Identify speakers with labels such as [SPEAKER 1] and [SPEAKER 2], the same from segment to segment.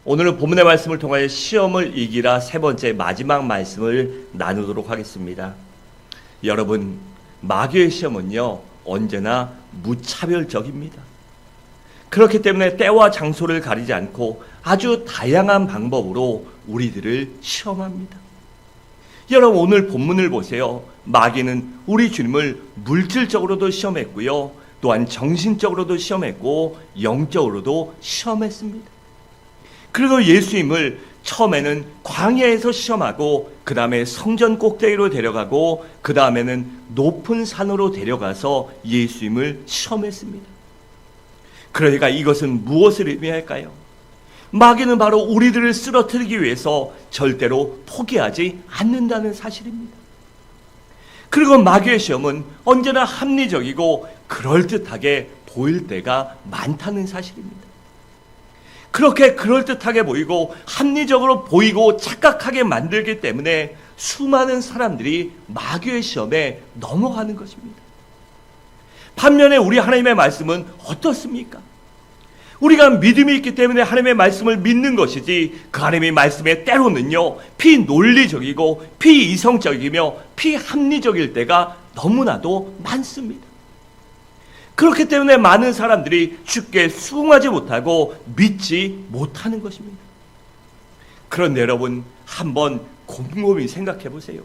[SPEAKER 1] 오늘은 본문의 말씀을 통하여 시험을 이기라 세 번째 마지막 말씀을 나누도록 하겠습니다. 여러분, 마귀의 시험은요 언제나 무차별적입니다. 그렇기 때문에 때와 장소를 가리지 않고 아주 다양한 방법으로 우리들을 시험합니다. 여러분, 오늘 본문을 보세요. 마귀는 우리 주님을 물질적으로도 시험했고요, 또한 정신적으로도 시험했고 영적으로도 시험했습니다. 그리고 예수님을 처음에는 광야에서 시험하고 그 다음에 성전 꼭대기로 데려가고 그 다음에는 높은 산으로 데려가서 예수님을 시험했습니다. 그러니까 이것은 무엇을 의미할까요? 마귀는 바로 우리들을 쓰러뜨리기 위해서 절대로 포기하지 않는다는 사실입니다. 그리고 마귀의 시험은 언제나 합리적이고 그럴듯하게 보일 때가 많다는 사실입니다. 그렇게 그럴듯하게 보이고 합리적으로 보이고 착각하게 만들기 때문에 수많은 사람들이 마귀의 시험에 넘어가는 것입니다. 반면에 우리 하나님의 말씀은 어떻습니까? 우리가 믿음이 있기 때문에 하나님의 말씀을 믿는 것이지, 그 하나님의 말씀에 때로는요 비논리적이고 비이성적이며 비합리적일 때가 너무나도 많습니다. 그렇기 때문에 많은 사람들이 쉽게 수긍하지 못하고 믿지 못하는 것입니다. 그런데 여러분, 한번 곰곰이 생각해 보세요.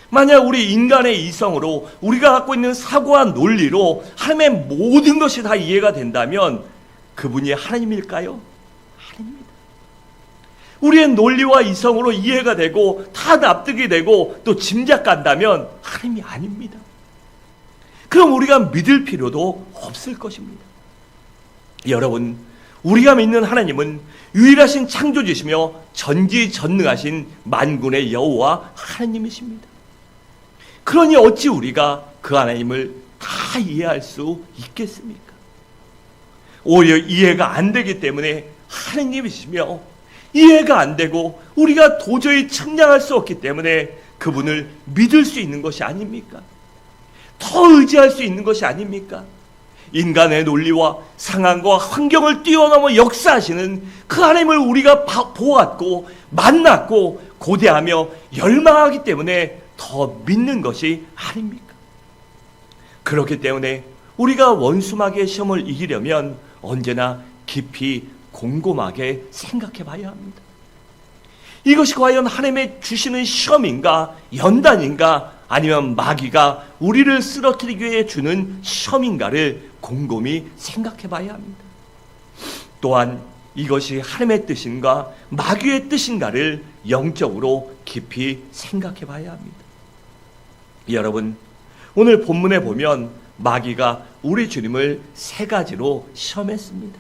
[SPEAKER 1] 만약 우리 인간의 이성으로, 우리가 갖고 있는 사고와 논리로 하나님의 모든 것이 다 이해가 된다면 그분이 하나님일까요? 아닙니다. 우리의 논리와 이성으로 이해가 되고 다 납득이 되고 또 짐작간다면 하나님이 아닙니다. 그럼 우리가 믿을 필요도 없을 것입니다. 여러분, 우리가 믿는 하나님은 유일하신 창조주시며 전지전능하신 만군의 여호와 하나님이십니다. 그러니 어찌 우리가 그 하나님을 다 이해할 수 있겠습니까? 오히려 이해가 안 되기 때문에 하나님이시며, 이해가 안 되고 우리가 도저히 측량할 수 없기 때문에 그분을 믿을 수 있는 것이 아닙니까? 더 의지할 수 있는 것이 아닙니까? 인간의 논리와 상황과 환경을 뛰어넘어 역사하시는 그 하나님을 우리가 보았고 만났고 고대하며 열망하기 때문에 더 믿는 것이 아닙니까? 그렇기 때문에 우리가 원수마귀의 시험을 이기려면 언제나 깊이 곰곰하게 생각해 봐야 합니다. 이것이 과연 하나님의 주시는 시험인가, 연단인가, 아니면 마귀가 우리를 쓰러뜨리기 위해 주는 시험인가를 곰곰이 생각해 봐야 합니다. 또한 이것이 하나님의 뜻인가 마귀의 뜻인가를 영적으로 깊이 생각해 봐야 합니다. 여러분, 오늘 본문에 보면 마귀가 우리 주님을 세 가지로 시험했습니다.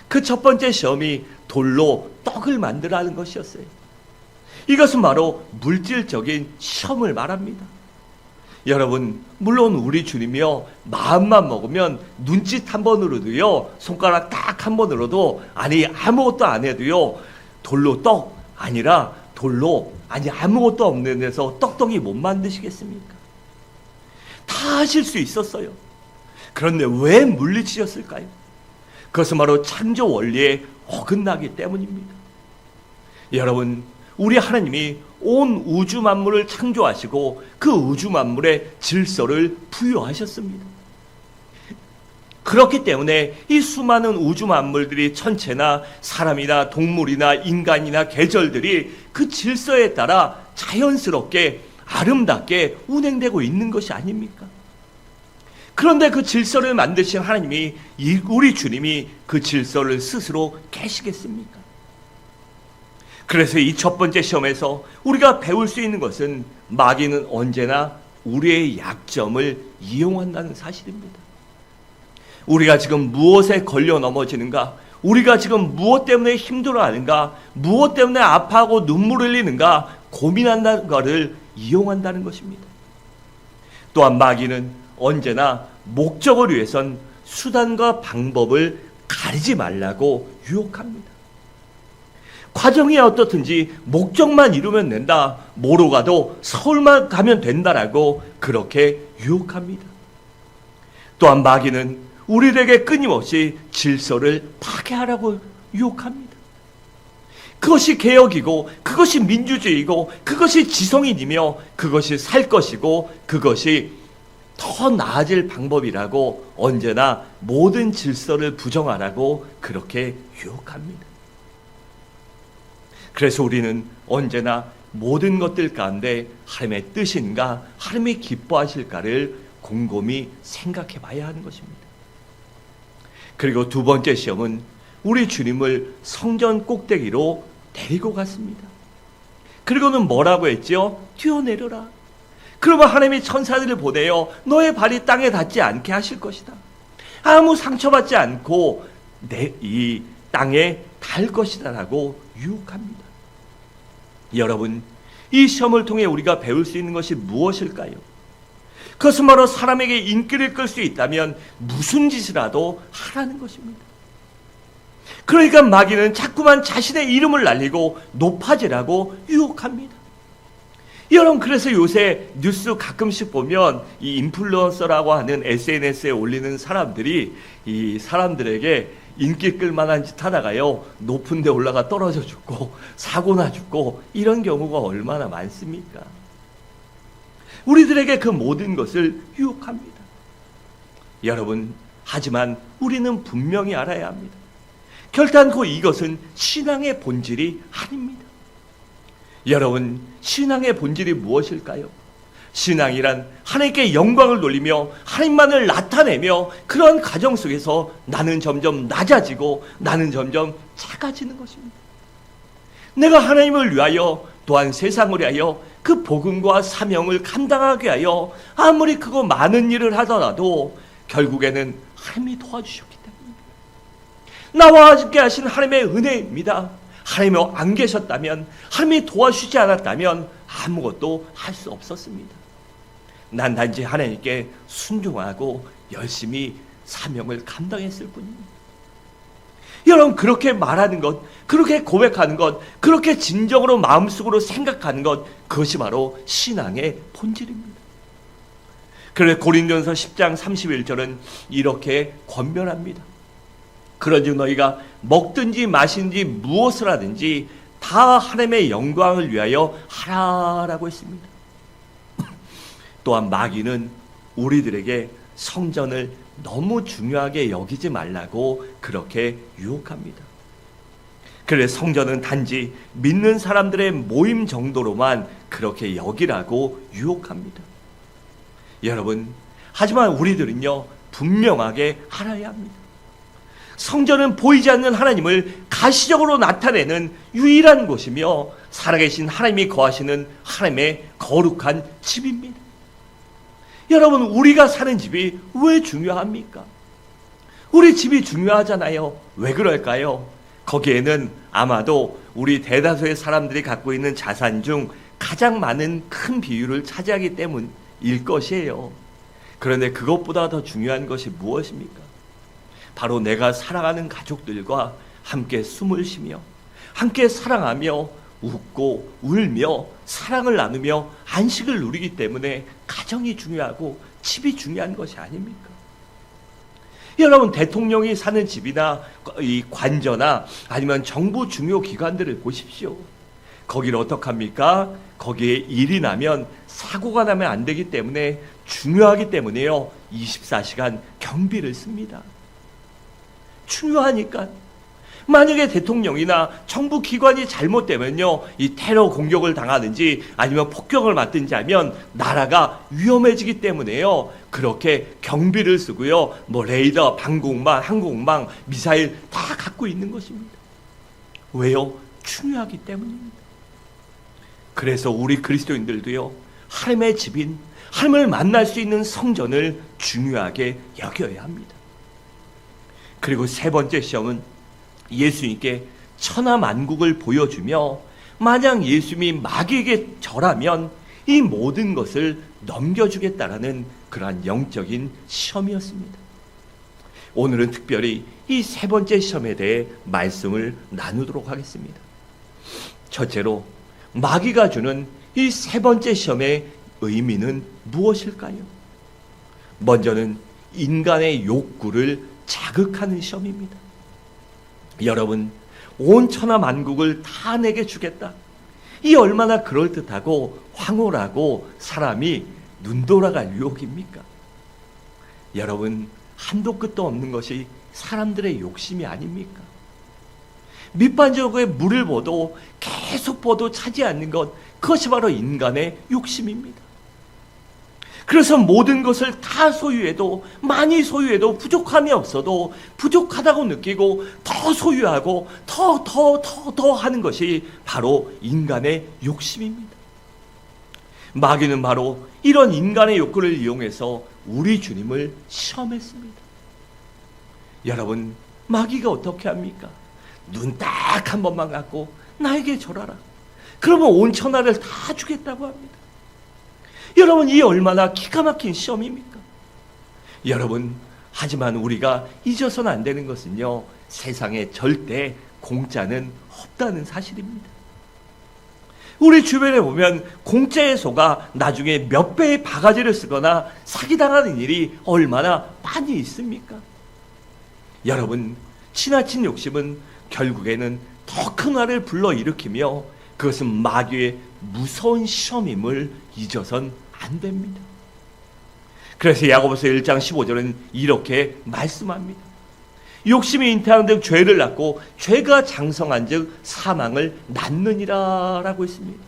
[SPEAKER 1] 그 첫 번째 시험이 돌로 떡을 만들라는 것이었어요. 이것은 바로 물질적인 시험을 말합니다. 여러분, 물론 우리 주님이요 마음만 먹으면 눈짓 한 번으로도요, 손가락 딱 한 번으로도, 아니 아무것도 안 해도요 돌로 떡 아니라 돌로, 아니 아무것도 없는 데서 떡덩이 못 만드시겠습니까? 다 하실 수 있었어요. 그런데 왜 물리치셨을까요? 그것은 바로 창조 원리에 어긋나기 때문입니다. 여러분, 우리 하나님이 온 우주 만물을 창조하시고 그 우주 만물의 질서를 부여하셨습니다. 그렇기 때문에 이 수많은 우주 만물들이, 천체나 사람이나 동물이나 인간이나 계절들이 그 질서에 따라 자연스럽게 아름답게 운행되고 있는 것이 아닙니까? 그런데 그 질서를 만드신 하나님이, 우리 주님이 그 질서를 스스로 깨시겠습니까? 그래서 이 첫 번째 시험에서 우리가 배울 수 있는 것은 마귀는 언제나 우리의 약점을 이용한다는 사실입니다. 우리가 지금 무엇에 걸려 넘어지는가, 우리가 지금 무엇 때문에 힘들어하는가, 무엇 때문에 아파하고 눈물을 흘리는가 고민한다는 것을 이용한다는 것입니다. 또한 마귀는 언제나 목적을 위해선 수단과 방법을 가리지 말라고 유혹합니다. 과정이 어떻든지 목적만 이루면 된다, 뭐로 가도 서울만 가면 된다라고 그렇게 유혹합니다. 또한 마귀는 우리에게 끊임없이 질서를 파괴하라고 유혹합니다. 그것이 개혁이고 그것이 민주주의고 그것이 지성인이며 그것이 살 것이고 그것이 더 나아질 방법이라고 언제나 모든 질서를 부정하라고 그렇게 유혹합니다. 그래서 우리는 언제나 모든 것들 가운데 하나님의 뜻인가, 하나님이 기뻐하실까를 곰곰이 생각해 봐야 하는 것입니다. 그리고 두 번째 시험은 우리 주님을 성전 꼭대기로 데리고 갔습니다. 그리고는 뭐라고 했죠? 뛰어내려라. 그러면 하나님이 천사들을 보내어 너의 발이 땅에 닿지 않게 하실 것이다. 아무 상처받지 않고 이 땅에 닿을 것이다 라고 유혹합니다. 여러분, 이 시험을 통해 우리가 배울 수 있는 것이 무엇일까요? 그것은 바로 사람에게 인기를 끌 수 있다면 무슨 짓이라도 하라는 것입니다. 그러니까 마귀는 자꾸만 자신의 이름을 날리고 높아지라고 유혹합니다. 여러분, 그래서 요새 뉴스 가끔씩 보면 이 인플루언서라고 하는 SNS에 올리는 사람들이 이 사람들에게 인기 끌만한 짓 하다가요 높은 데 올라가 떨어져 죽고 사고나 죽고 이런 경우가 얼마나 많습니까? 우리들에게 그 모든 것을 유혹합니다. 여러분, 하지만 우리는 분명히 알아야 합니다. 결단코 이것은 신앙의 본질이 아닙니다. 여러분, 신앙의 본질이 무엇일까요? 신앙이란 하나님께 영광을 돌리며 하나님만을 나타내며 그런 과정 속에서 나는 점점 낮아지고 나는 점점 작아지는 것입니다. 내가 하나님을 위하여 또한 세상을 위하여 그 복음과 사명을 감당하게 하여 아무리 크고 많은 일을 하더라도 결국에는 하나님이 도와주셨기 때문입니다. 나와 함께 하신 하나님의 은혜입니다. 하나님이 안 계셨다면, 하나님이 도와주지 않았다면 아무것도 할 수 없었습니다. 난 단지 하나님께 순종하고 열심히 사명을 감당했을 뿐입니다. 여러분, 그렇게 말하는 것, 그렇게 고백하는 것, 그렇게 진정으로 마음속으로 생각하는 것, 그것이 바로 신앙의 본질입니다. 그래서 고린도전서 10장 31절은 이렇게 권면합니다. 그런즉 너희가 먹든지 마시든지 무엇을 하든지 다 하나님의 영광을 위하여 하라라고 했습니다. 또한 마귀는 우리들에게 성전을 너무 중요하게 여기지 말라고 그렇게 유혹합니다. 그래서 성전은 단지 믿는 사람들의 모임 정도로만 그렇게 여기라고 유혹합니다. 여러분, 하지만 우리들은요 분명하게 알아야 합니다. 성전은 보이지 않는 하나님을 가시적으로 나타내는 유일한 곳이며 살아계신 하나님이 거하시는 하나님의 거룩한 집입니다. 여러분, 우리가 사는 집이 왜 중요합니까? 우리 집이 중요하잖아요. 왜 그럴까요? 거기에는 아마도 우리 대다수의 사람들이 갖고 있는 자산 중 가장 많은 큰 비율을 차지하기 때문일 것이에요. 그런데 그것보다 더 중요한 것이 무엇입니까? 바로 내가 사랑하는 가족들과 함께 숨을 쉬며 함께 사랑하며 웃고 울며 사랑을 나누며 안식을 누리기 때문에 가정이 중요하고 집이 중요한 것이 아닙니까? 여러분, 대통령이 사는 집이나 이 관저나 아니면 정부 중요 기관들을 보십시오. 거기를 어떡합니까? 거기에 일이 나면 사고가 나면 안 되기 때문에 중요하기 때문에요 24시간 경비를 씁니다. 중요하니까. 만약에 대통령이나 정부 기관이 잘못되면요 이 테러 공격을 당하든지 아니면 폭격을 맞든지 하면 나라가 위험해지기 때문에요 그렇게 경비를 쓰고요 뭐 레이더, 방공망, 항공망, 미사일 다 갖고 있는 것입니다. 왜요? 중요하기 때문입니다. 그래서 우리 그리스도인들도요 하나님의 집인 하나님을 만날 수 있는 성전을 중요하게 여겨야 합니다. 그리고 세 번째 시험은 예수님께 천하만국을 보여주며 만약 예수님이 마귀에게 절하면 이 모든 것을 넘겨주겠다라는 그러한 영적인 시험이었습니다. 오늘은 특별히 이 세 번째 시험에 대해 말씀을 나누도록 하겠습니다. 첫째로 마귀가 주는 이 세 번째 시험의 의미는 무엇일까요? 먼저는 인간의 욕구를 자극하는 시험입니다. 여러분, 온 천하 만국을 다 내게 주겠다. 이 얼마나 그럴듯하고 황홀하고 사람이 눈돌아갈 유혹입니까? 여러분, 한도 끝도 없는 것이 사람들의 욕심이 아닙니까? 밑반적에 물을 보도 계속 보도 차지 않는 것, 그것이 바로 인간의 욕심입니다. 그래서 모든 것을 다 소유해도, 많이 소유해도 부족함이 없어도 부족하다고 느끼고 더 소유하고 더 하는 것이 바로 인간의 욕심입니다. 마귀는 바로 이런 인간의 욕구를 이용해서 우리 주님을 시험했습니다. 여러분, 마귀가 어떻게 합니까? 눈 딱 한 번만 감고 나에게 절하라. 그러면 온 천하를 다 주겠다고 합니다. 여러분, 이 얼마나 기가 막힌 시험입니까? 여러분, 하지만 우리가 잊어서는 안 되는 것은요, 세상에 절대 공짜는 없다는 사실입니다. 우리 주변에 보면 공짜에 속아 나중에 몇 배의 바가지를 쓰거나 사기당하는 일이 얼마나 많이 있습니까? 여러분, 지나친 욕심은 결국에는 더 큰 화를 불러일으키며 그것은 마귀의 무서운 시험임을 잊어선 안 됩니다. 그래서 야고보서 1장 15절은 이렇게 말씀합니다. 욕심이 잉태한 즉 죄를 낳고 죄가 장성한 즉 사망을 낳느니라 라고 했습니다.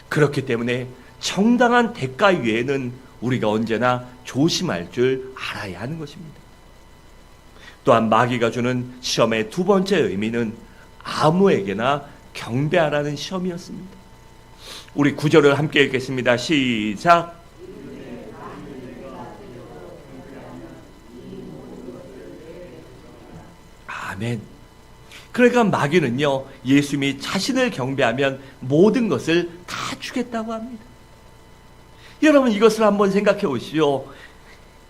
[SPEAKER 1] 그렇기 때문에 정당한 대가 위에는 우리가 언제나 조심할 줄 알아야 하는 것입니다. 또한 마귀가 주는 시험의 두 번째 의미는 아무에게나 경배하라는 시험이었습니다. 우리 9절을 함께 읽겠습니다. 시작. 아멘. 그러니까 마귀는요, 예수님이 자신을 경배하면 모든 것을 다 주겠다고 합니다. 여러분, 이것을 한번 생각해 보시오.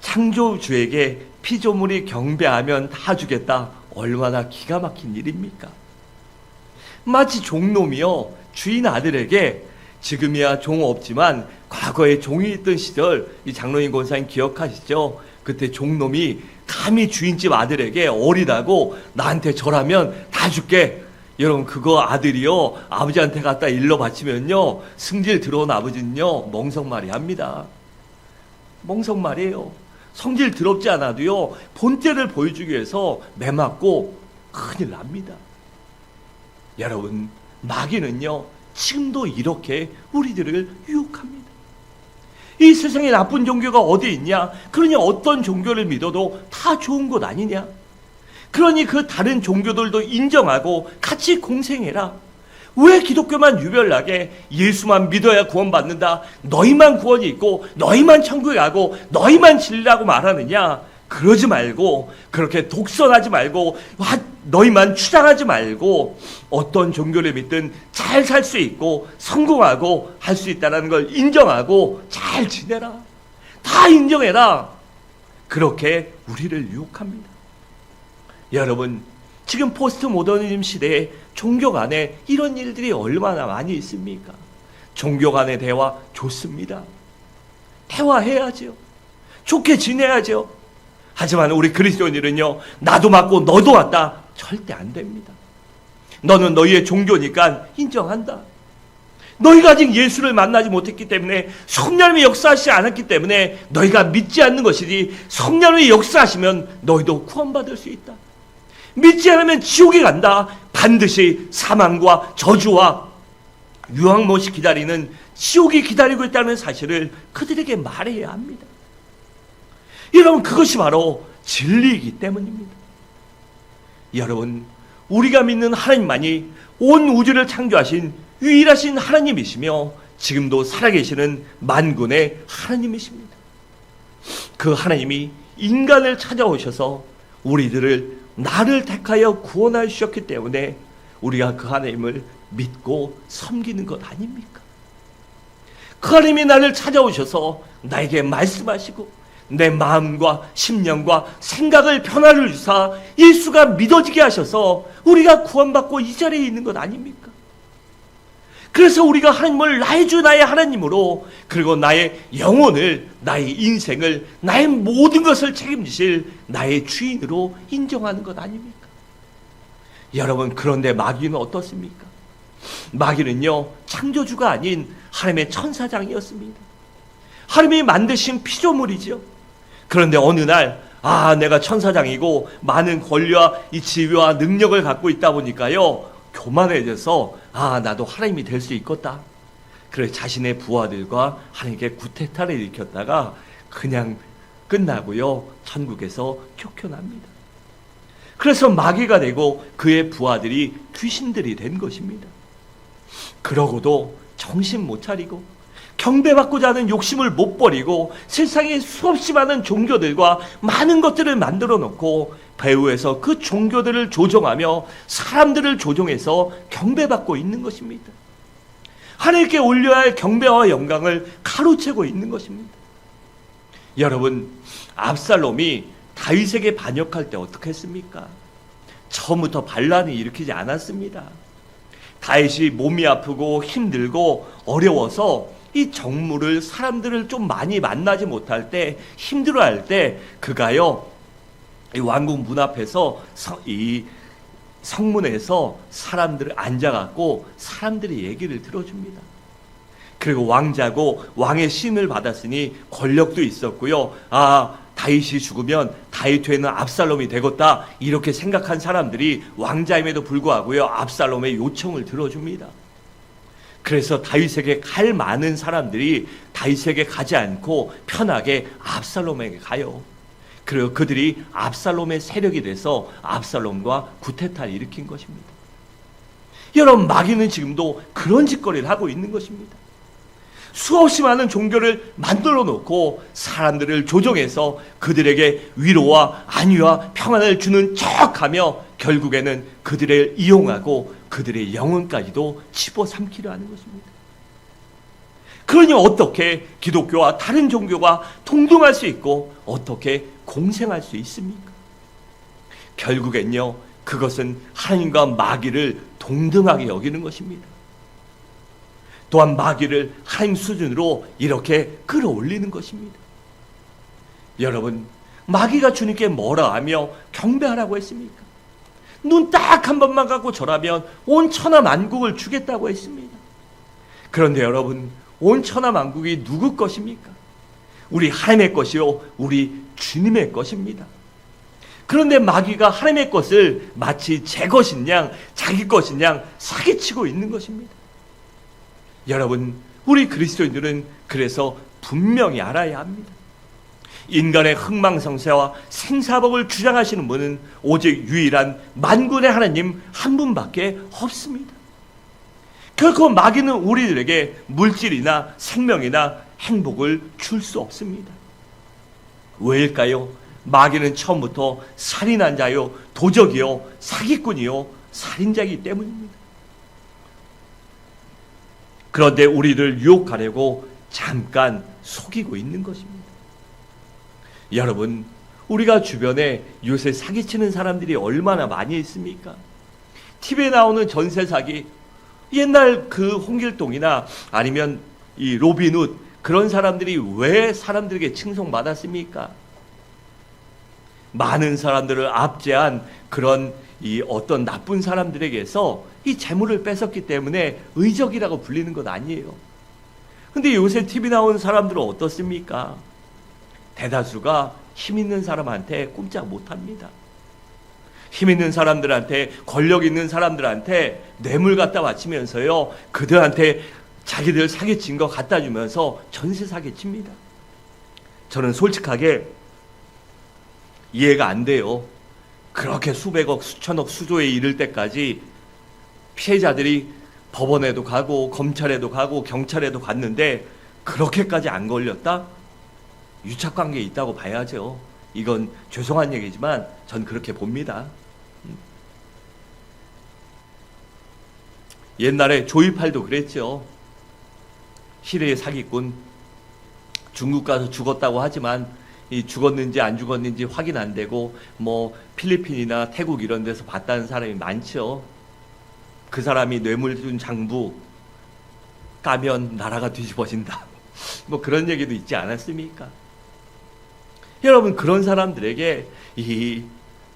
[SPEAKER 1] 창조주에게 피조물이 경배하면 다 주겠다. 얼마나 기가 막힌 일입니까? 마치 종놈이요, 주인 아들에게, 지금이야 종 없지만 과거에 종이 있던 시절, 이 장로님 권사님 기억하시죠? 그때 종놈이 감히 주인집 아들에게 어리다고 나한테 절하면 다 줄게. 여러분, 그거 아들이요, 아버지한테 갖다 일러 바치면요, 승질 들어온 아버지는요, 멍석말이 합니다. 멍석말이에요. 성질 더럽지 않아도요, 본때를 보여주기 위해서 매맞고 큰일 납니다. 여러분, 마귀는요, 지금도 이렇게 우리들을 유혹합니다. 이 세상에 나쁜 종교가 어디 있냐? 그러니 어떤 종교를 믿어도 다 좋은 것 아니냐? 그러니 그 다른 종교들도 인정하고 같이 공생해라. 왜 기독교만 유별나게 예수만 믿어야 구원받는다, 너희만 구원이 있고 너희만 천국에 가고 너희만 진리라고 말하느냐? 그러지 말고, 그렇게 독선하지 말고, 너희만 추장하지 말고, 어떤 종교를 믿든 잘 살 수 있고 성공하고 할 수 있다는 걸 인정하고 잘 지내라. 다 인정해라. 그렇게 우리를 유혹합니다. 여러분, 지금 포스트 모더니즘 시대에 종교 간에 이런 일들이 얼마나 많이 있습니까? 종교 간의 대화 좋습니다. 대화해야죠. 좋게 지내야죠. 하지만 우리 그리스도인들은요, 나도 맞고 너도 맞다. 절대 안 됩니다. 너는 너희의 종교니까 인정한다. 너희가 아직 예수를 만나지 못했기 때문에, 성령님이 역사하시지 않았기 때문에 너희가 믿지 않는 것이지, 성령님이 역사하시면 너희도 구원받을 수 있다. 믿지 않으면 지옥에 간다. 반드시 사망과 저주와 유황못이 기다리는 지옥이 기다리고 있다는 사실을 그들에게 말해야 합니다. 여러분, 그것이 바로 진리이기 때문입니다. 여러분, 우리가 믿는 하나님만이 온 우주를 창조하신 유일하신 하나님이시며 지금도 살아계시는 만군의 하나님이십니다. 그 하나님이 인간을 찾아오셔서 우리들을, 나를 택하여 구원하여 주셨기 때문에 우리가 그 하나님을 믿고 섬기는 것 아닙니까? 그 하나님이 나를 찾아오셔서 나에게 말씀하시고 내 마음과 심령과 생각을 변화를 주사 예수가 믿어지게 하셔서 우리가 구원받고 이 자리에 있는 것 아닙니까? 그래서 우리가 하나님을 나의 주 나의 하나님으로, 그리고 나의 영혼을, 나의 인생을, 나의 모든 것을 책임지실 나의 주인으로 인정하는 것 아닙니까? 여러분, 그런데 마귀는 어떻습니까? 마귀는요, 창조주가 아닌 하나님의 천사장이었습니다. 하나님이 만드신 피조물이죠. 그런데 어느 날, 내가 천사장이고 많은 권리와 이 지위와 능력을 갖고 있다 보니까요, 교만해져서 나도 하나님이 될 수 있겠다. 그래 자신의 부하들과 하나님께 구태타를 일으켰다가 그냥 끝나고요, 천국에서 쫓겨납니다. 그래서 마귀가 되고 그의 부하들이 귀신들이 된 것입니다. 그러고도 정신 못 차리고 경배받고자 하는 욕심을 못 버리고 세상에 수없이 많은 종교들과 많은 것들을 만들어 놓고 배후에서 그 종교들을 조종하며 사람들을 조종해서 경배받고 있는 것입니다. 하나님께 올려야 할 경배와 영광을 가로채고 있는 것입니다. 여러분, 압살롬이 다윗에게 반역할 때 어떻게 했습니까? 처음부터 반란을 일으키지 않았습니다. 다윗이 몸이 아프고 힘들고 어려워서 이 정물을 사람들을 좀 많이 만나지 못할 때, 힘들어할 때 그가요, 이 왕궁 문 앞에서 이 성문에서 사람들을 앉아갖고 사람들의 얘기를 들어줍니다. 그리고 왕자고 왕의 신을 받았으니 권력도 있었고요. 다윗이 죽으면 다윗 뒤에는 압살롬이 되겠다, 이렇게 생각한 사람들이 왕자임에도 불구하고요, 압살롬의 요청을 들어줍니다. 그래서 다윗에게 갈 많은 사람들이 다윗에게 가지 않고 편하게 압살롬에게 가요. 그리고 그들이 압살롬의 세력이 돼서 압살롬과 구태타를 일으킨 것입니다. 여러분, 마귀는 지금도 그런 짓거리를 하고 있는 것입니다. 수없이 많은 종교를 만들어 놓고 사람들을 조종해서 그들에게 위로와 안위와 평안을 주는 척하며 결국에는 그들을 이용하고 그들의 영혼까지도 집어삼키려 하는 것입니다. 그러니 어떻게 기독교와 다른 종교가 동등할 수 있고 어떻게 공생할 수 있습니까? 결국엔요, 그것은 하나님과 마귀를 동등하게 여기는 것입니다. 또한 마귀를 하나님 수준으로 이렇게 끌어올리는 것입니다. 여러분, 마귀가 주님께 뭐라 하며 경배하라고 했습니까? 눈 딱 한 번만 갖고 절하면 온 천하 만국을 주겠다고 했습니다. 그런데 여러분, 온 천하 만국이 누구 것입니까? 우리 하나님의 것이요, 우리 주님의 것입니다. 그런데 마귀가 하나님의 것을 마치 제 것인 양, 자기 것인 양 사기치고 있는 것입니다. 여러분, 우리 그리스도인들은 그래서 분명히 알아야 합니다. 인간의 흥망성쇠와 생사복을 주장하시는 분은 오직 유일한 만군의 하나님 한 분밖에 없습니다. 결코 마귀는 우리들에게 물질이나 생명이나 행복을 줄 수 없습니다. 왜일까요? 마귀는 처음부터 살인한 자요, 도적이요, 사기꾼이요, 살인자이기 때문입니다. 그런데 우리를 유혹하려고 잠깐 속이고 있는 것입니다. 여러분, 우리가 주변에 요새 사기치는 사람들이 얼마나 많이 있습니까? TV에 나오는 전세 사기, 옛날 그 홍길동이나 아니면 이 로빈훗, 그런 사람들이 왜 사람들에게 칭송받았습니까? 많은 사람들을 압제한 그런 이 어떤 나쁜 사람들에게서 이 재물을 뺏었기 때문에 의적이라고 불리는 것 아니에요. 근데 요새 TV 나오는 사람들은 어떻습니까? 대다수가 힘 있는 사람한테 꼼짝 못합니다. 힘 있는 사람들한테, 권력 있는 사람들한테 뇌물 갖다 바치면서요, 그들한테 자기들 사기친 거 갖다 주면서 전세 사기칩니다. 저는 솔직하게 이해가 안 돼요. 그렇게 수백억, 수천억, 수조에 이를 때까지 피해자들이 법원에도 가고 검찰에도 가고 경찰에도 갔는데 그렇게까지 안 걸렸다? 유착관계에 있다고 봐야죠. 이건 죄송한 얘기지만 전 그렇게 봅니다. 옛날에 조이팔도 그랬죠. 시대의 사기꾼, 중국 가서 죽었다고 하지만 이 죽었는지 안 죽었는지 확인 안 되고 뭐 필리핀이나 태국 이런 데서 봤다는 사람이 많죠. 그 사람이 뇌물 준 장부 까면 나라가 뒤집어진다, 뭐 그런 얘기도 있지 않았습니까? 여러분, 그런 사람들에게 이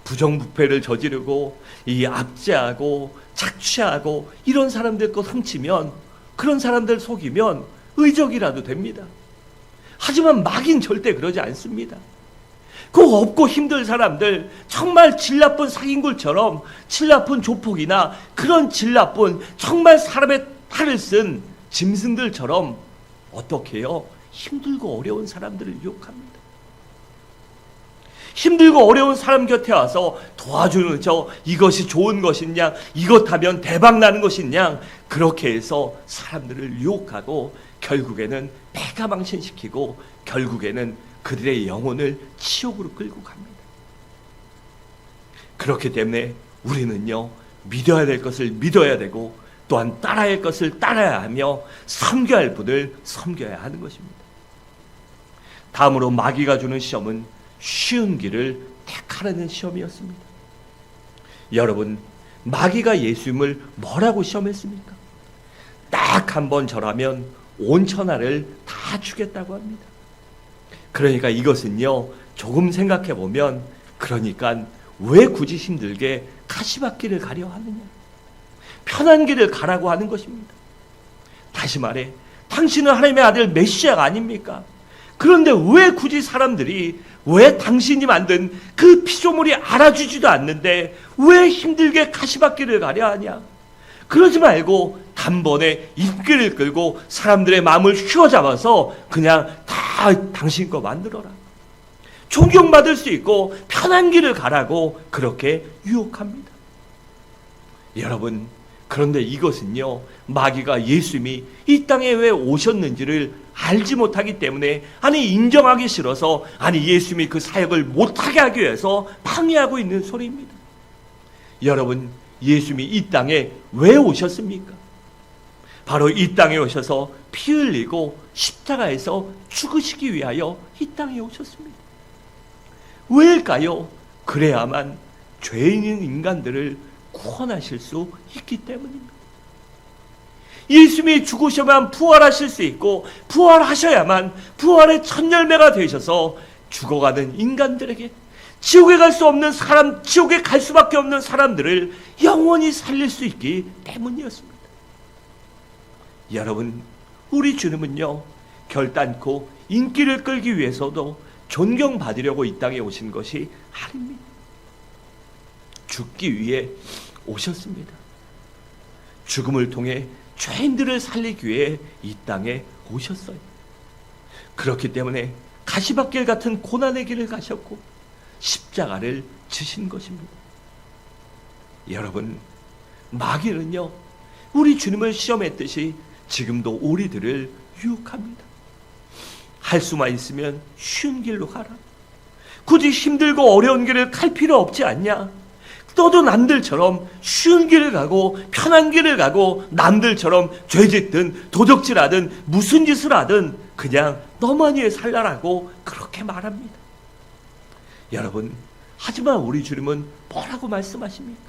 [SPEAKER 1] 부정부패를 저지르고 이 압제하고 착취하고 이런 사람들 것 훔치면, 그런 사람들 속이면 의적이라도 됩니다. 하지만 마귀는 절대 그러지 않습니다. 그 없고 힘들 사람들, 정말 질 나쁜 사기꾼처럼, 질 나쁜 조폭이나 그런 질 나쁜 정말 사람의 탈을 쓴 짐승들처럼 어떻게 해요? 힘들고 어려운 사람들을 유혹합니다. 힘들고 어려운 사람 곁에 와서 도와주는 이것이 좋은 것이냐, 이것하면 대박 나는 것이냐, 그렇게 해서 사람들을 유혹하고 결국에는 패가 망신시키고 결국에는 그들의 영혼을 지옥으로 끌고 갑니다. 그렇기 때문에 우리는요, 믿어야 될 것을 믿어야 되고 또한 따라야 할 것을 따라야 하며 섬겨야 할 분을 섬겨야 하는 것입니다. 다음으로 마귀가 주는 시험은 쉬운 길을 택하라는 시험이었습니다. 여러분, 마귀가 예수님을 뭐라고 시험했습니까? 딱 한 번 절하면 온 천하를 다 주겠다고 합니다. 그러니까 이것은요, 조금 생각해 보면, 그러니까 왜 굳이 힘들게 가시밭길을 가려 하느냐, 편한 길을 가라고 하는 것입니다. 다시 말해, 당신은 하나님의 아들 메시아가 아닙니까? 그런데 왜 굳이 사람들이 왜 당신이 만든 그 피조물이 알아주지도 않는데 왜 힘들게 가시밭길을 가려 하냐? 그러지 말고 단번에 입길을 끌고 사람들의 마음을 휘어잡아서 그냥 다 당신 거 만들어라. 존경받을 수 있고 편한 길을 가라고 그렇게 유혹합니다. 여러분, 그런데 이것은요, 마귀가 예수님이 이 땅에 왜 오셨는지를 알지 못하기 때문에, 아니 인정하기 싫어서, 아니 예수님이 그 사역을 못하게 하기 위해서 방해하고 있는 소리입니다. 여러분, 예수님이 이 땅에 왜 오셨습니까? 바로 이 땅에 오셔서 피 흘리고 십자가에서 죽으시기 위하여 이 땅에 오셨습니다. 왜일까요? 그래야만 죄 있는 인간들을 구원하실 수 있기 때문입니다. 예수님이 죽으셔야만 부활하실 수 있고, 부활하셔야만 부활의 첫 열매가 되셔서 죽어가는 인간들에게, 지옥에 갈 수 없는 사람, 지옥에 갈 수밖에 없는 사람들을 영원히 살릴 수 있기 때문이었습니다. 여러분, 우리 주님은요, 결단코 인기를 끌기 위해서도 존경받으려고 이 땅에 오신 것이 아닙니다. 죽기 위해 오셨습니다. 죽음을 통해 죄인들을 살리기 위해 이 땅에 오셨어요. 그렇기 때문에 가시밭길 같은 고난의 길을 가셨고 십자가를 지신 것입니다. 여러분, 마귀는요, 우리 주님을 시험했듯이 지금도 우리들을 유혹합니다. 할 수만 있으면 쉬운 길로 가라. 굳이 힘들고 어려운 길을 갈 필요 없지 않냐? 너도 남들처럼 쉬운 길을 가고 편한 길을 가고 남들처럼 죄짓든 도적질하든 무슨 짓을 하든 그냥 너만 위해 살라라고 그렇게 말합니다. 여러분, 하지만 우리 주님은 뭐라고 말씀하십니까?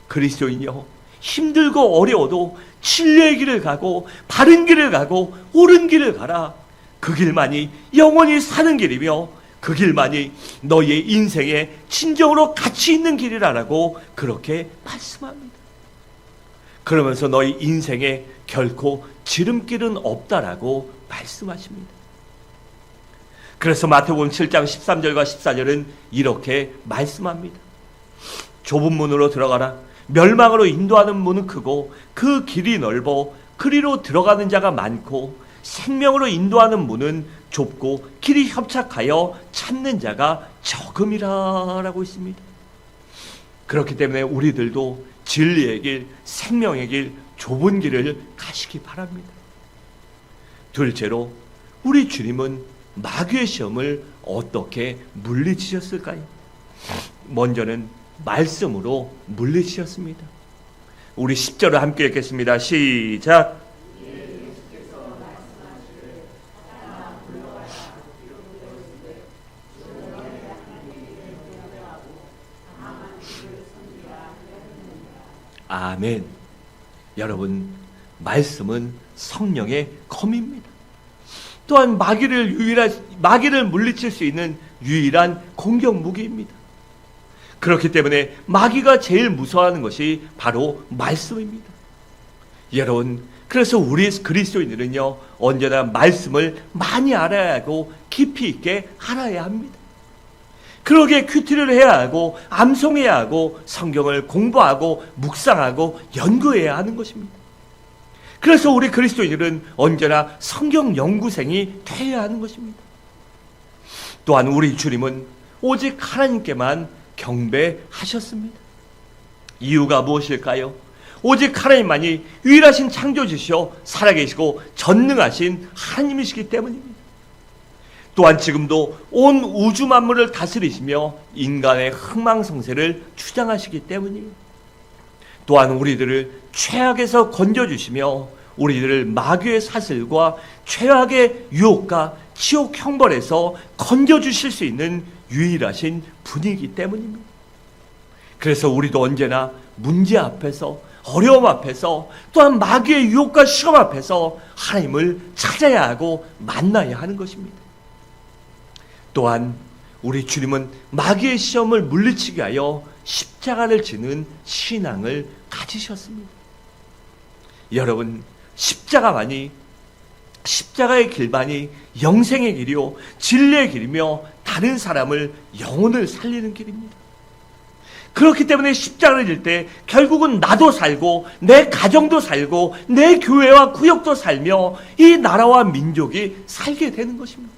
[SPEAKER 1] 그리스도인이요, 힘들고 어려워도 진리의 길을 가고 바른 길을 가고 옳은 길을 가라. 그 길만이 영원히 사는 길이며 그 길만이 너희의 인생에 진정으로 가치 있는 길이라고 그렇게 말씀합니다. 그러면서 너희 인생에 결코 지름길은 없다라고 말씀하십니다. 그래서 마태복음 7장 13절과 14절은 이렇게 말씀합니다. 좁은 문으로 들어가라. 멸망으로 인도하는 문은 크고 그 길이 넓어 그리로 들어가는 자가 많고 생명으로 인도하는 문은 좁고 길이 협착하여 찾는 자가 적음이라 라고 있습니다. 그렇기 때문에 우리들도 진리의 길, 생명의 길, 좁은 길을 가시기 바랍니다. 둘째로, 우리 주님은 마귀의 시험을 어떻게 물리치셨을까요? 먼저는 말씀으로 물리치셨습니다. 우리 10절을 함께 읽겠습니다. 시작. 아멘. 여러분, 말씀은 성령의 검입니다. 또한 마귀를 물리칠 수 있는 유일한 공격 무기입니다. 그렇기 때문에 마귀가 제일 무서워하는 것이 바로 말씀입니다. 여러분, 그래서 우리 그리스도인들은요, 언제나 말씀을 많이 알아야 하고 깊이 있게 알아야 합니다. 그러기에 큐티를 해야 하고 암송해야 하고 성경을 공부하고 묵상하고 연구해야 하는 것입니다. 그래서 우리 그리스도인들은 언제나 성경 연구생이 되어야 하는 것입니다. 또한 우리 주님은 오직 하나님께만 경배하셨습니다. 이유가 무엇일까요? 오직 하나님만이 유일하신 창조주시오 살아계시고 전능하신 하나님이시기 때문입니다. 또한 지금도 온 우주 만물을 다스리시며 인간의 흥망성쇠를 주장하시기 때문입니다. 또한 우리들을 최악에서 건져주시며 우리들을 마귀의 사슬과 최악의 유혹과 지옥 형벌에서 건져주실 수 있는 유일하신 분이기 때문입니다. 그래서 우리도 언제나 문제 앞에서, 어려움 앞에서, 또한 마귀의 유혹과 시험 앞에서 하나님을 찾아야 하고 만나야 하는 것입니다. 또한 우리 주님은 마귀의 시험을 물리치기 위하여 십자가를 지는 신앙을 가지셨습니다. 여러분, 십자가의 길만이 영생의 길이요 진리의 길이며 다른 사람을 영혼을 살리는 길입니다. 그렇기 때문에 십자가를 질 때 결국은 나도 살고 내 가정도 살고 내 교회와 구역도 살며 이 나라와 민족이 살게 되는 것입니다.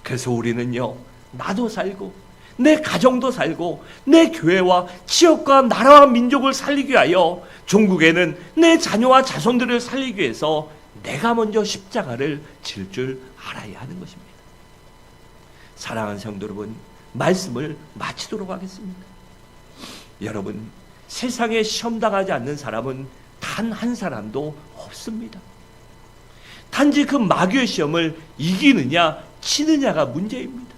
[SPEAKER 1] 그래서 우리는요, 나도 살고 내 가정도 살고 내 교회와 지역과 나라와 민족을 살리기 위하여 종국에는 내 자녀와 자손들을 살리기 위해서 내가 먼저 십자가를 질 줄 알아야 하는 것입니다. 사랑하는 성도 여러분, 말씀을 마치도록 하겠습니다. 여러분, 세상에 시험당하지 않는 사람은 단 한 사람도 없습니다. 단지 그 마귀의 시험을 이기느냐 치느냐가 문제입니다.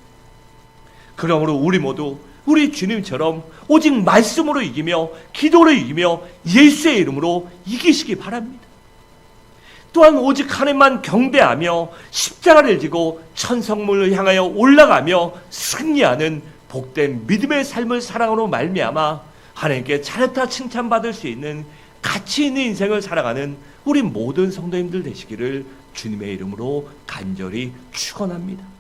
[SPEAKER 1] 그러므로 우리 모두 우리 주님처럼 오직 말씀으로 이기며 기도로 이기며 예수의 이름으로 이기시기 바랍니다. 또한 오직 하나님만 경배하며 십자가를 지고 천성문을 향하여 올라가며 승리하는 복된 믿음의 삶을 사랑으로 말미암아 하나님께 잘했다 칭찬받을 수 있는 가치 있는 인생을 살아가는 우리 모든 성도님들 되시기를 주님의 이름으로 간절히 축원합니다.